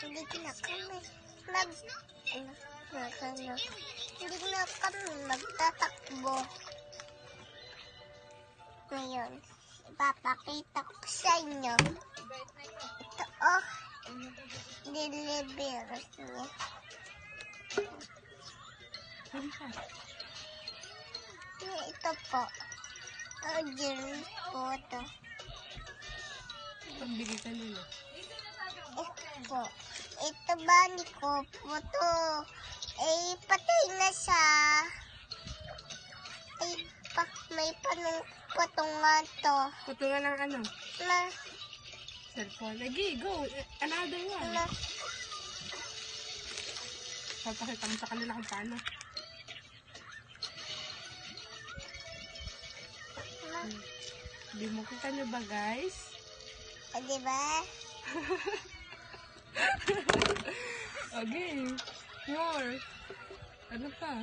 Hindi na kami hindi na kami magtatakbo. Ngayon, ipapakita ko sa inyo. Ito, oh, delivery niya. Ito po. Order po ito. Pambili ka nila. Ito. Ito ba ni ko po to? Eh, patay na siya. Ay, may patungan to. Patungan ng ano? Na, Cellphone. Lagi, go. Another one. na, Papakita mo sa kanila kung paano. na. Hindi mo kita nyo ba, guys? O, diba? Okay. More. Ano pa?